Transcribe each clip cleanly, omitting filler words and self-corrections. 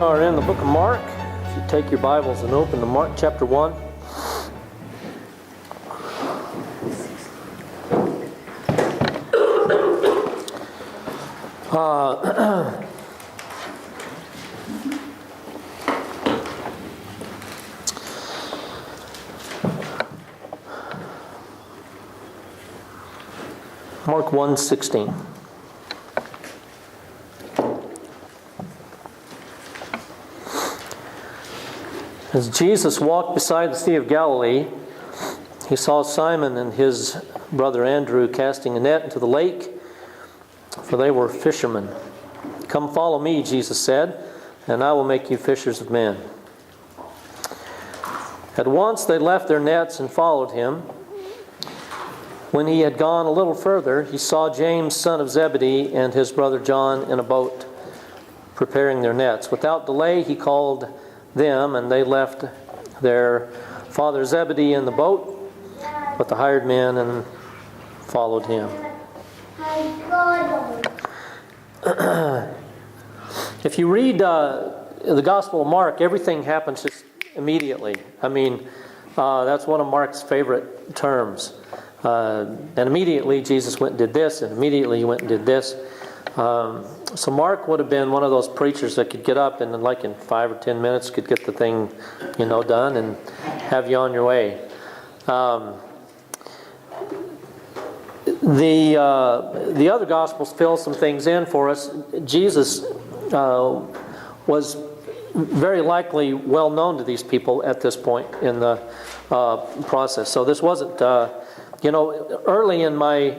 Are in the book of Mark. If you take your Bibles and open to Mark chapter 1. Mark 1:16. As Jesus walked beside the Sea of Galilee, he saw Simon and his brother Andrew casting a net into the lake, for they were fishermen. "Come follow me," Jesus said, "and I will make you fishers of men." At once they left their nets and followed him. When he had gone a little further, he saw James, son of Zebedee, and his brother John in a boat, preparing their nets. Without delay he called them, and they left their father Zebedee in the boat with the hired men and followed him. If you read the Gospel of Mark, everything happens just immediately. I mean, that's one of Mark's favorite terms. And immediately Jesus went and did this, and immediately he went and did this. So Mark would have been one of those preachers that could get up and in 5 or 10 minutes could get the thing, done and have you on your way. The other Gospels fill some things in for us. Jesus was very likely well known to these people at this point in the process. So this wasn't, early in my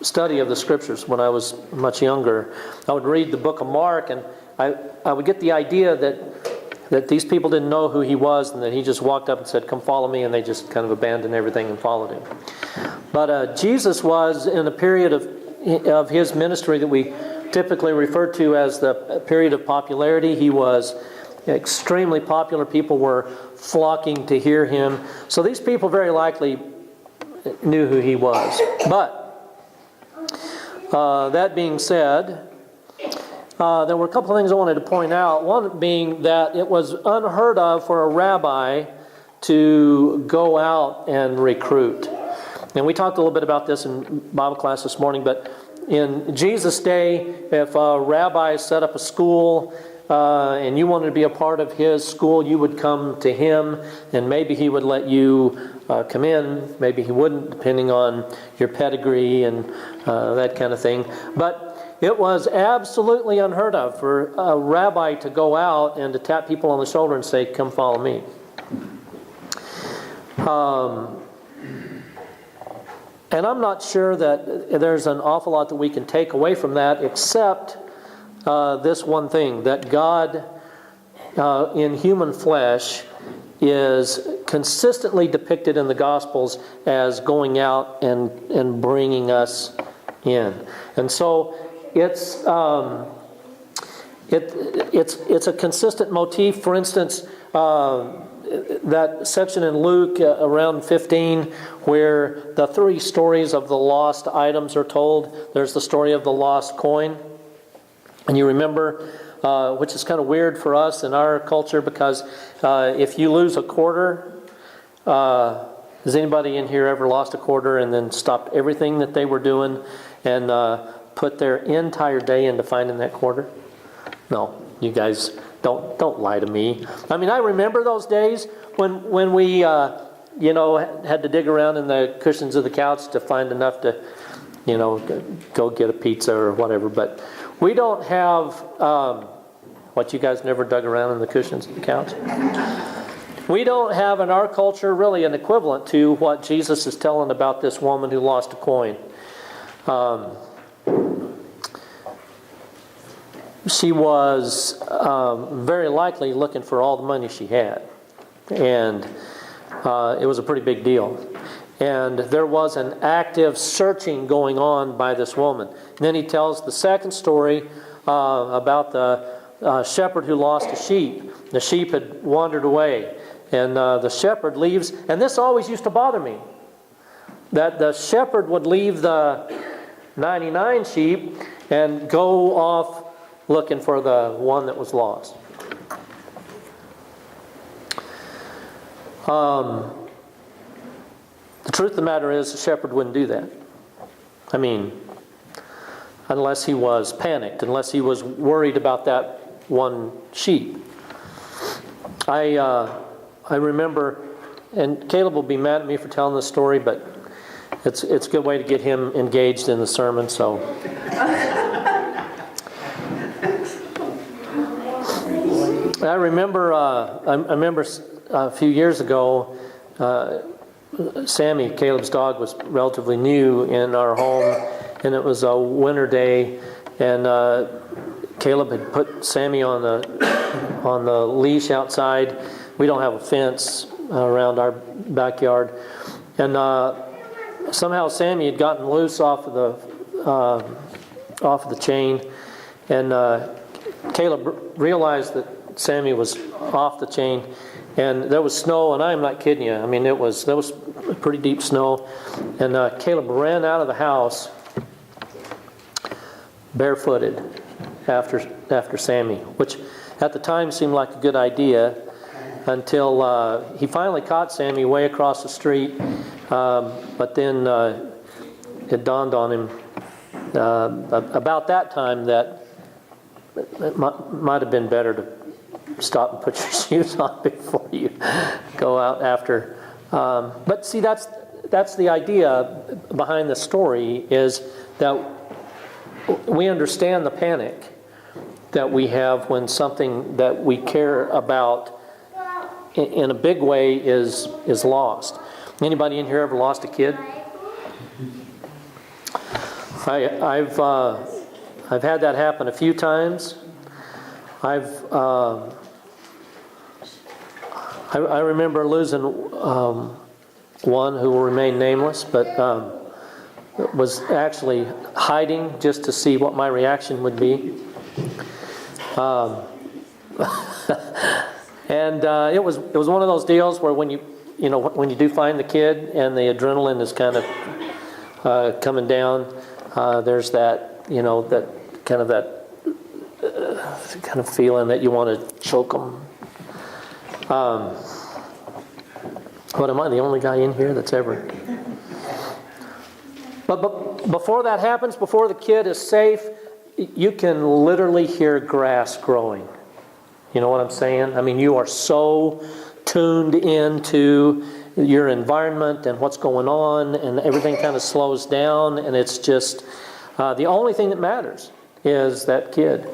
study of the Scriptures when I was much younger, I would read the book of Mark, and I would get the idea that these people didn't know who he was, and that he just walked up and said, "Come follow me," and they just kind of abandoned everything and followed him. But Jesus was in a period of his ministry that we typically refer to as the period of popularity. He was extremely popular. People were flocking to hear him. So these people very likely knew who he was. But that being said, there were a couple of things I wanted to point out. One being that it was unheard of for a rabbi to go out and recruit. And we talked a little bit about this in Bible class this morning, but in Jesus' day, if a rabbi set up a school and you wanted to be a part of his school, you would come to him, and maybe he would let you come in, maybe he wouldn't, depending on your pedigree and that kind of thing. But it was absolutely unheard of for a rabbi to go out and to tap people on the shoulder and say, "Come follow me." And I'm not sure that there's an awful lot that we can take away from that, except this one thing, that God in human flesh is consistently depicted in the Gospels as going out and bringing us in. And so it's a consistent motif. For instance, that section in Luke around 15 where the 3 stories of the lost items are told. There's the story of the lost coin. And you remember, which is kind of weird for us in our culture, because if you lose a quarter, has anybody in here ever lost a quarter and then stopped everything that they were doing and put their entire day into finding that quarter? No, you guys don't lie to me. I mean, I remember those days when we had to dig around in the cushions of the couch to find enough to go get a pizza or whatever. But we don't have what, you guys never dug around in the cushions of the couch? We don't have in our culture really an equivalent to what Jesus is telling about this woman who lost a coin. She was very likely looking for all the money she had. And it was a pretty big deal. And there was an active searching going on by this woman. And then he tells the second story about the shepherd who lost a sheep. The sheep had wandered away. And the shepherd leaves. And this always used to bother me. That the shepherd would leave the 99 sheep and go off looking for the one that was lost. The truth of the matter is, the shepherd wouldn't do that. I mean, unless he was panicked, unless he was worried about that one sheep. I remember, and Caleb will be mad at me for telling this story, but it's a good way to get him engaged in the sermon. So, I remember a few years ago, Sammy, Caleb's dog, was relatively new in our home, and it was a winter day, and Caleb had put Sammy on the leash outside. We don't have a fence around our backyard, and somehow Sammy had gotten loose off of the chain, and Caleb realized that Sammy was off the chain, and there was snow, and I'm not kidding you. I mean, there was pretty deep snow, and Caleb ran out of the house barefooted after Sammy, which at the time seemed like a good idea until he finally caught Sammy way across the street. But then it dawned on him about that time that it might have been better to stop and put your shoes on before you go out after. But see, that's the idea behind the story, is that we understand the panic that we have when something that we care about in a big way is lost. Anybody in here ever lost a kid? I've had that happen a few times. I remember losing one who will remain nameless, but was actually hiding just to see what my reaction would be. And it was one of those deals where when you do find the kid and the adrenaline is kind of coming down, there's that kind of feeling that you want to choke them. What, am I the only guy in here that's ever? But before that happens, before the kid is safe, you can literally hear grass growing. You know what I'm saying? I mean, you are so tuned into your environment and what's going on, and everything kind of slows down, and it's just the only thing that matters is that kid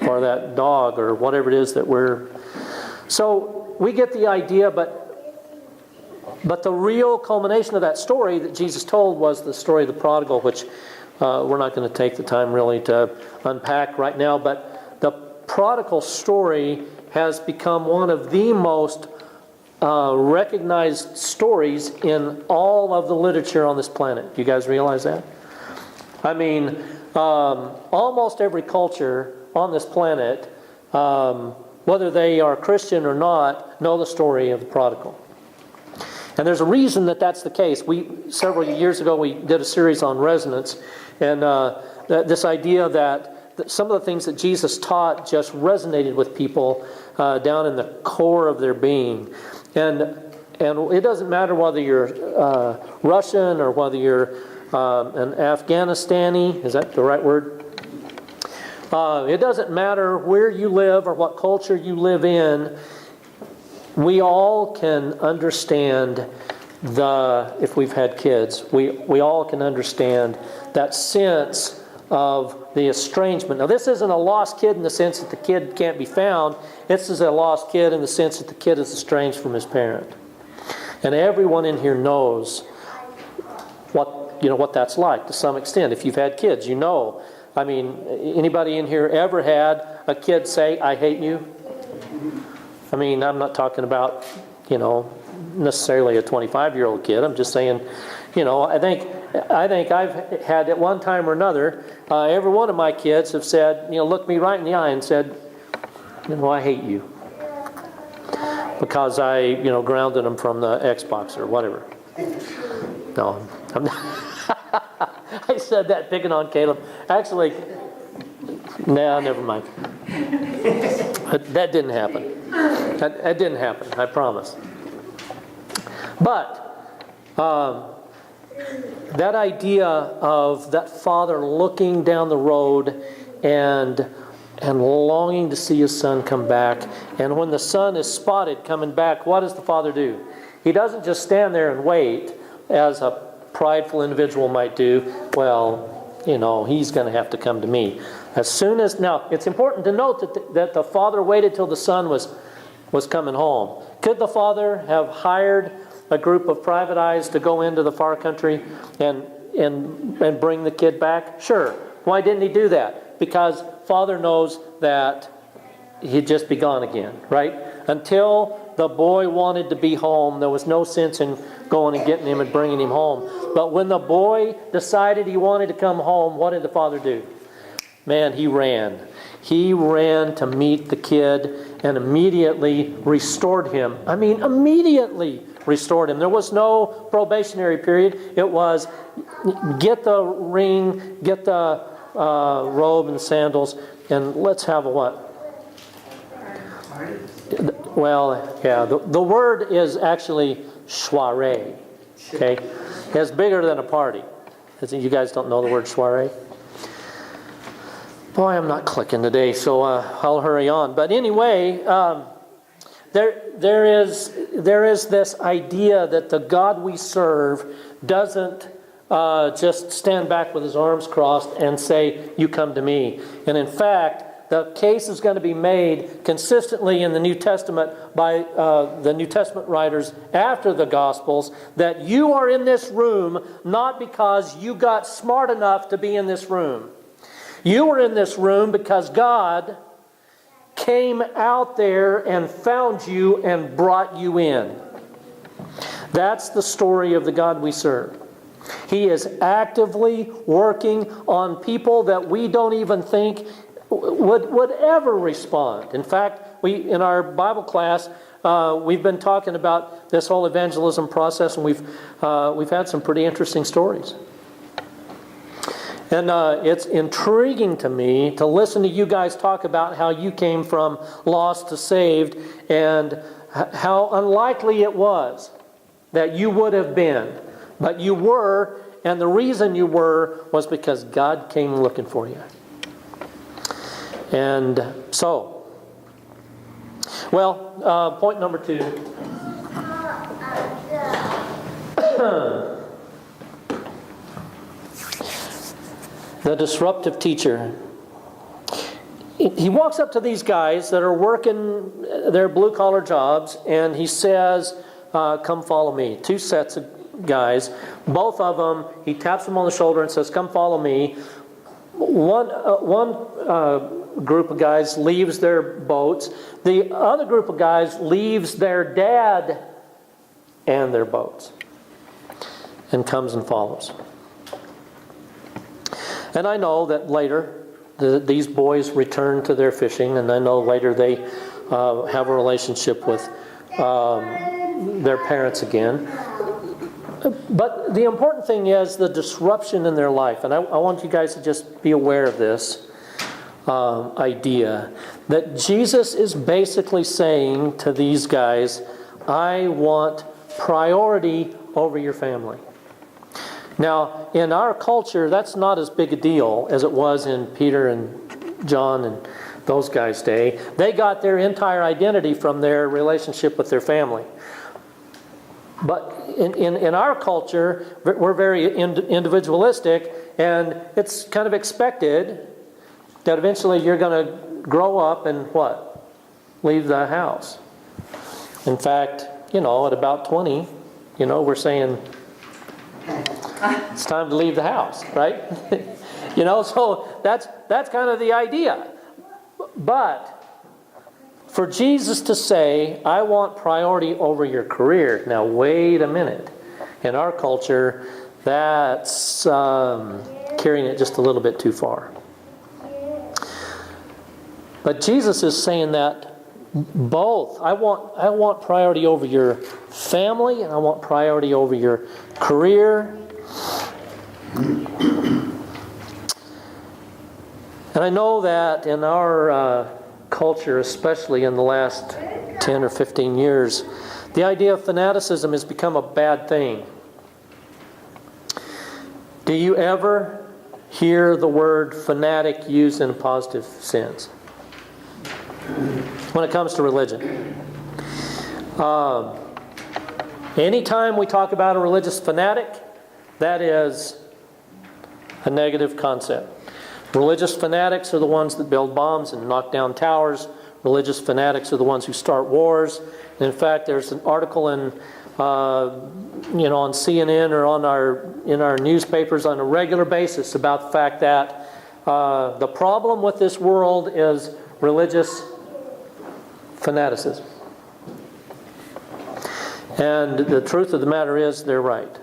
or that dog or whatever it is that we're... So we get the idea, but the real culmination of that story that Jesus told was the story of the prodigal, which we're not going to take the time really to unpack right now, but the prodigal story has become one of the most recognized stories in all of the literature on this planet. Do you guys realize that? I mean, almost every culture on this planet, whether they are Christian or not, know the story of the prodigal. And there's a reason that that's the case. Several years ago, we did a series on resonance, and this idea that some of the things that Jesus taught just resonated with people down in the core of their being. And it doesn't matter whether you're Russian or whether you're an Afghanistani. Is that the right word? It doesn't matter where you live or what culture you live in. We all can understand if we've had kids, we all can understand that sense of the estrangement. Now, this isn't a lost kid in the sense that the kid can't be found. This is a lost kid in the sense that the kid is estranged from his parent. And everyone in here knows what that's like to some extent. If you've had kids, you know. I mean, anybody in here ever had a kid say, "I hate you"? I mean, I'm not talking about, necessarily a 25-year-old kid. I'm just saying, I think I've had at one time or another, every one of my kids have said, looked me right in the eye and said, "I hate you," because I, grounded them from the Xbox or whatever. No, I'm not. I said that picking on Caleb. Actually, never mind. That didn't happen. That didn't happen, I promise. But that idea of that father looking down the road and longing to see his son come back, and when the son is spotted coming back, what does the father do? He doesn't just stand there and wait, as a prideful individual might do. Well, he's going to have to come to me. Now, it's important to note that the father waited till the son was coming home. Could the father have hired a group of private eyes to go into the far country and bring the kid back? Sure. Why didn't he do that? Because father knows that he'd just be gone again, right? Until the boy wanted to be home, there was no sense in going and getting him and bringing him home. But when the boy decided he wanted to come home, what did the father do? Man, he ran. He ran to meet the kid and immediately restored him. I mean, immediately restored him. There was no probationary period. It was get the ring, get the robe and sandals, and let's have a what? Well, yeah, the word is actually soiree. Okay? It's bigger than a party. You guys don't know the word soiree? Boy, I'm not clicking today, so I'll hurry on. But anyway, there is this idea that the God we serve doesn't just stand back with his arms crossed and say, "You come to me." And in fact, the case is going to be made consistently in the New Testament by the New Testament writers after the Gospels that you are in this room not because you got smart enough to be in this room. You were in this room because God came out there and found you and brought you in. That's the story of the God we serve. He is actively working on people that we don't even think would ever respond. In fact, in our Bible class, we've been talking about this whole evangelism process, and we've had some pretty interesting stories. And it's intriguing to me to listen to you guys talk about how you came from lost to saved and how unlikely it was that you would have been. But you were, and the reason you were was because God came looking for you. And so, well, point number 2. The disruptive teacher. He walks up to these guys that are working their blue-collar jobs, and he says, "Come follow me." 2 sets of guys. Both of them, he taps them on the shoulder and says, "Come follow me." One group of guys leaves their boats. The other group of guys leaves their dad and their boats and comes and follows. And I know that later these boys return to their fishing, and I know later they have a relationship with their parents again. But the important thing is the disruption in their life. And I want you guys to just be aware of this idea that Jesus is basically saying to these guys, I want priority over your family. Now, in our culture, that's not as big a deal as it was in Peter and John and those guys' day. They got their entire identity from their relationship with their family. But in our culture, we're very individualistic, and it's kind of expected that eventually you're going to grow up and what? Leave the house. In fact, at about 20, we're saying it's time to leave the house, right? So that's kind of the idea. But for Jesus to say, I want priority over your career. Now, wait a minute. In our culture, that's carrying it just a little bit too far. But Jesus is saying that both. I want priority over your family, and I want priority over your career. And I know that in our culture, especially in the last 10 or 15 years, the idea of fanaticism has become a bad thing. Do you ever hear the word fanatic used in a positive sense when it comes to religion? Anytime we talk about a religious fanatic, that is a negative concept. Religious fanatics are the ones that build bombs and knock down towers. Religious fanatics are the ones who start wars. And in fact, there's an article on CNN or in our newspapers on a regular basis about the fact that the problem with this world is religious fanaticism. And the truth of the matter is, they're right.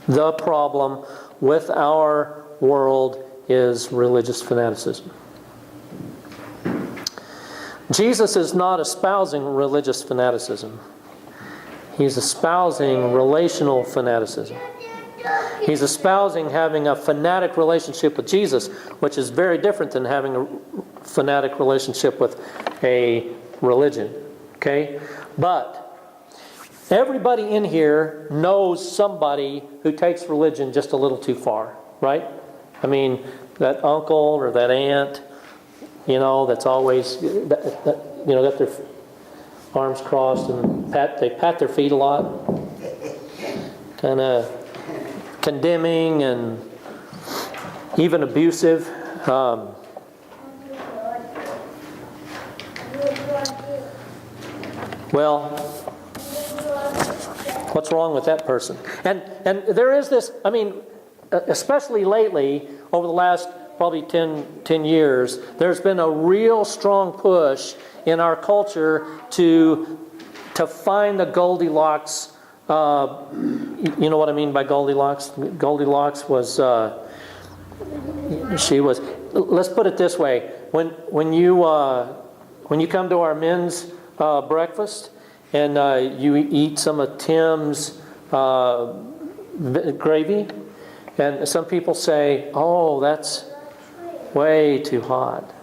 The problem with our world is religious fanaticism. Jesus is not espousing religious fanaticism. He's espousing relational fanaticism. He's espousing having a fanatic relationship with Jesus, which is very different than having a fanatic relationship with a religion. Okay? But everybody in here knows somebody who takes religion just a little too far, right? I mean, that uncle or that aunt, that's always, got their arms crossed and they pat their feet a lot, kind of condemning and even abusive. Well, what's wrong with that person? And there is this, especially lately, over the last probably 10 years, there's been a real strong push in our culture to find the Goldilocks. You know what I mean by Goldilocks? Goldilocks was, let's put it this way. When you come to our men's breakfast and you eat some of Tim's gravy, and some people say, "Oh, that's way too hot,"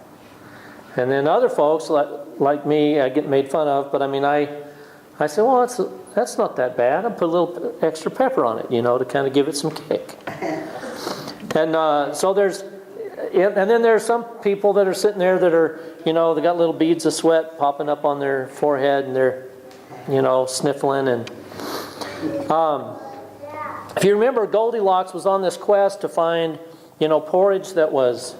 and then other folks like me, I get made fun of. But I say, "Well, that's not that bad. I put a little extra pepper on it, to kind of give it some kick." And so and then there's some people that are sitting there that are, they got little beads of sweat popping up on their forehead, and they're, sniffling. And if you remember, Goldilocks was on this quest to find, porridge that was,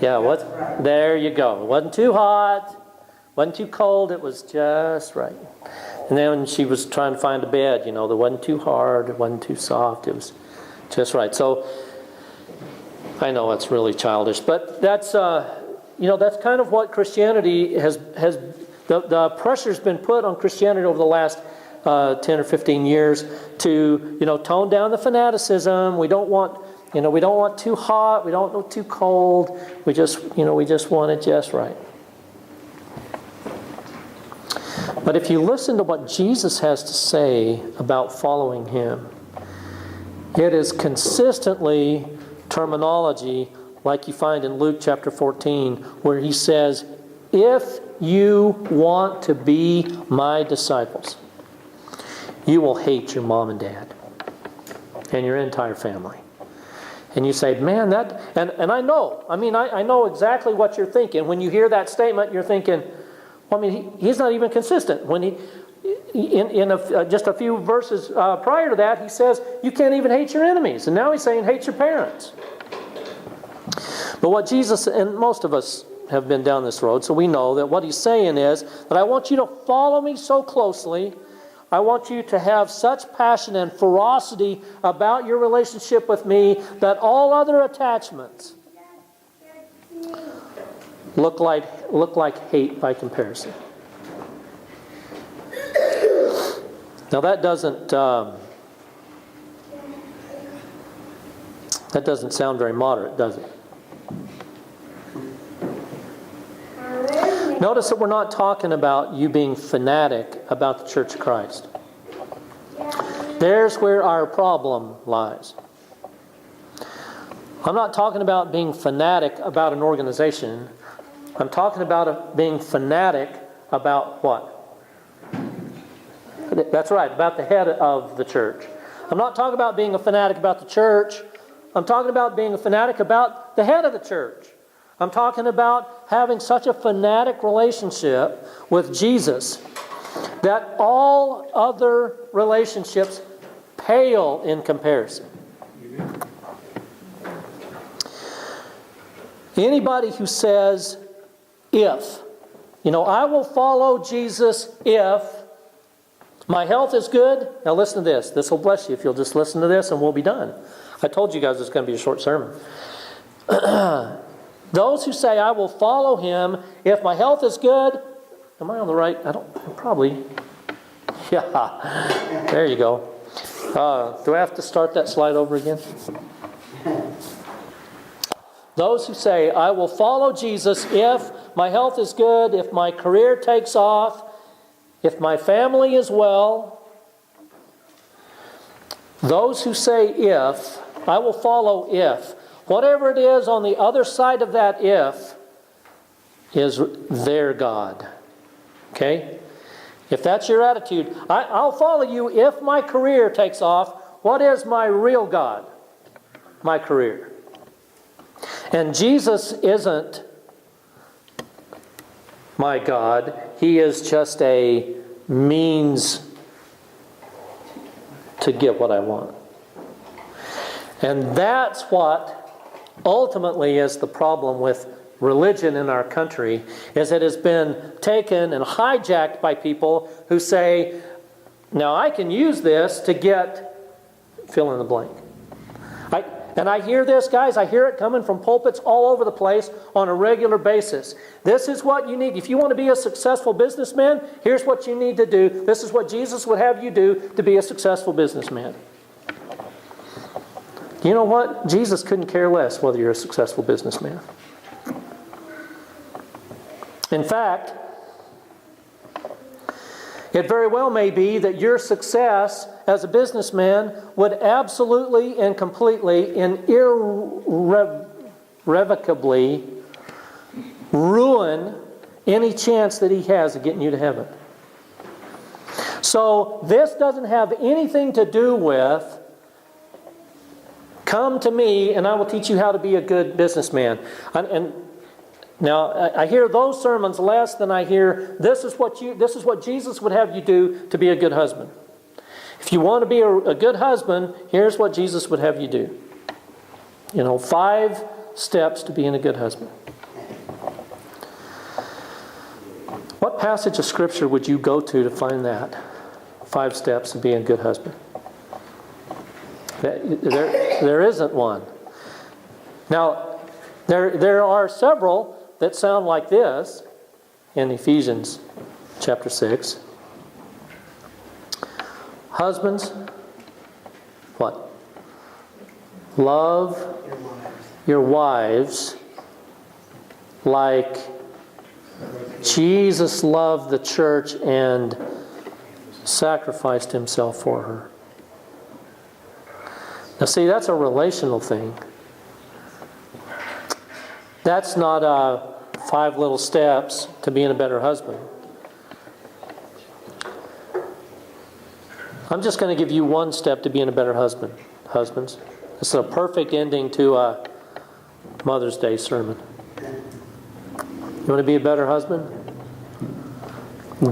there you go. It wasn't too hot, wasn't too cold, it was just right. And then she was trying to find a bed, that wasn't too hard, it wasn't too soft, it was just right. So I know it's really childish, but that's that's kind of what Christianity has the pressure's been put on Christianity over the last 10 or 15 years to tone down the fanaticism. We don't want too hot, we don't want too cold. We just want it just right. But if you listen to what Jesus has to say about following Him, it is consistently terminology like you find in Luke chapter 14, where He says, "If you want to be my disciples, you will hate your mom and dad and your entire family." And you say, "Man, that..." And I know. I know exactly what you're thinking. When you hear that statement, you're thinking, he's not even consistent. When he, just a few verses prior to that, he says, you can't even hate your enemies. And now he's saying, hate your parents. But what Jesus, and most of us have been down this road, so we know that what he's saying is that I want you to follow me so closely. I want you to have such passion and ferocity about your relationship with me that all other attachments look like hate by comparison. Now that doesn't sound very moderate, does it? Notice that we're not talking about you being fanatic about the Church of Christ. There's where our problem lies. I'm not talking about being fanatic about an organization. I'm talking about being fanatic about what? That's right, about the head of the church. I'm not talking about being a fanatic about the church. I'm talking about being a fanatic about the head of the church. I'm talking about having such a fanatic relationship with Jesus that all other relationships pale in comparison. Anybody who says, if, I will follow Jesus if my health is good. Now listen to this. This will bless you if you'll just listen to this and we'll be done. I told you guys it's going to be a short sermon. Those who say, I will follow him if my health is good. Am I on the right? Probably. Yeah. There you go. Do I have to start that slide over again? Those who say, I will follow Jesus if my health is good, if my career takes off, if my family is well. Those who say if, I will follow if. Whatever it is on the other side of that if is their God. Okay? If that's your attitude, I'll follow you if my career takes off. What is my real God? My career. And Jesus isn't my God. He is just a means to get what I want. And that's what ultimately is the problem with religion in our country, is it has been taken and hijacked by people who say, now I can use this to get fill in the blank. And I hear this, guys, I hear it coming from pulpits all over the place on a regular basis. This is what you need. If you want to be a successful businessman, here's what you need to do. This is what Jesus would have you do to be a successful businessman. You know what? Jesus couldn't care less whether you're a successful businessman. In fact, it very well may be that your success as a businessman would absolutely and completely and irrevocably ruin any chance that he has of getting you to heaven. So this doesn't have anything to do with, come to me and I will teach you how to be a good businessman. And now, I hear those sermons less than I hear, this is what Jesus would have you do to be a good husband. If you want to be a good husband, here's what Jesus would have you do. 5 steps to being a good husband. What passage of Scripture would you go to find that? 5 steps to being a good husband. There isn't one. Now, there are several that sound like this in Ephesians chapter 6. Husbands, what? Love your wives like Jesus loved the church and sacrificed himself for her. Now see, that's a relational thing. That's not 5 little steps to being a better husband. I'm just going to give you 1 step to being a better husband. Husbands, this is a perfect ending to a Mother's Day sermon. You want to be a better husband?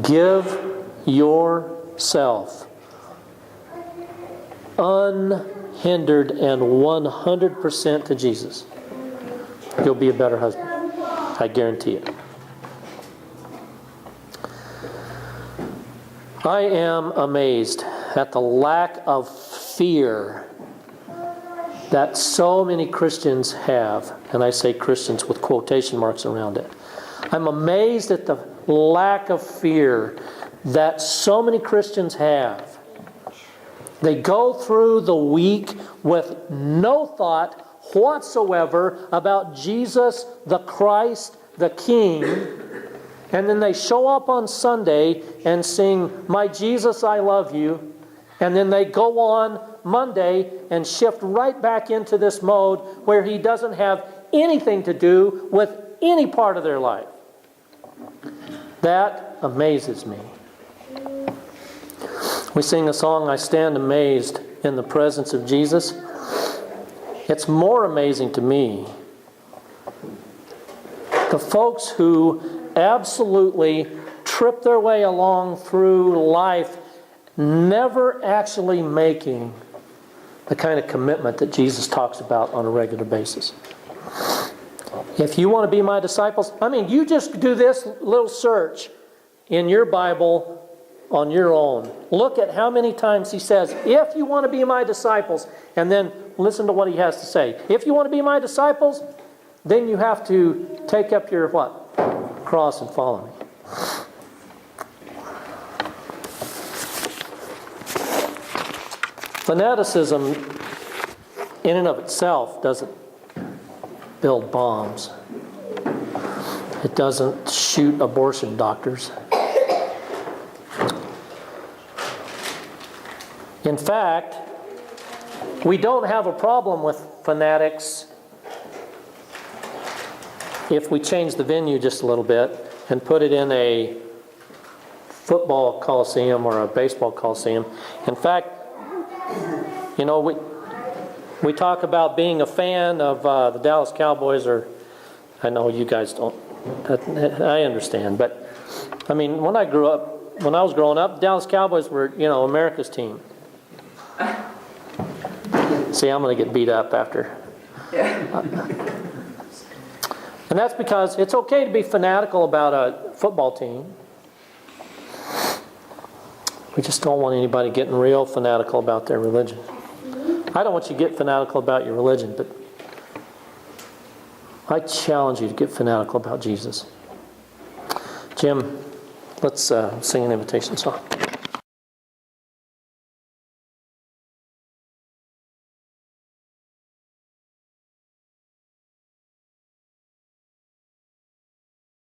Give yourself unhindered and 100% to Jesus. You'll be a better husband. I guarantee it. I am amazed at the lack of fear that so many Christians have, and I say Christians with quotation marks around it. I'm amazed at the lack of fear that so many Christians have. They go through the week with no thought whatsoever about Jesus, the Christ, the King, and then they show up on Sunday and sing, "My Jesus, I love you," and then they go on Monday and shift right back into this mode where he doesn't have anything to do with any part of their life. That amazes me. We sing a song, I stand amazed in the presence of Jesus. It's more amazing to me the folks who absolutely trip their way along through life, never actually making the kind of commitment that Jesus talks about on a regular basis. If you want to be my disciples, you just do this little search in your Bible on your own. Look at how many times he says, if you want to be my disciples, and then listen to what he has to say. If you want to be my disciples, then you have to take up your what? Cross and follow me. Fanaticism in and of itself doesn't build bombs. It doesn't shoot abortion doctors. In fact, we don't have a problem with fanatics if we change the venue just a little bit and put it in a football coliseum or a baseball coliseum. In fact, we talk about being a fan of the Dallas Cowboys, or I know you guys don't. I understand, but when I was growing up, Dallas Cowboys were America's team. See, I'm going to get beat up after. And that's because it's okay to be fanatical about a football team. We just don't want anybody getting real fanatical about their religion. I don't want you to get fanatical about your religion, but I challenge you to get fanatical about Jesus. Jim, let's sing an invitation song.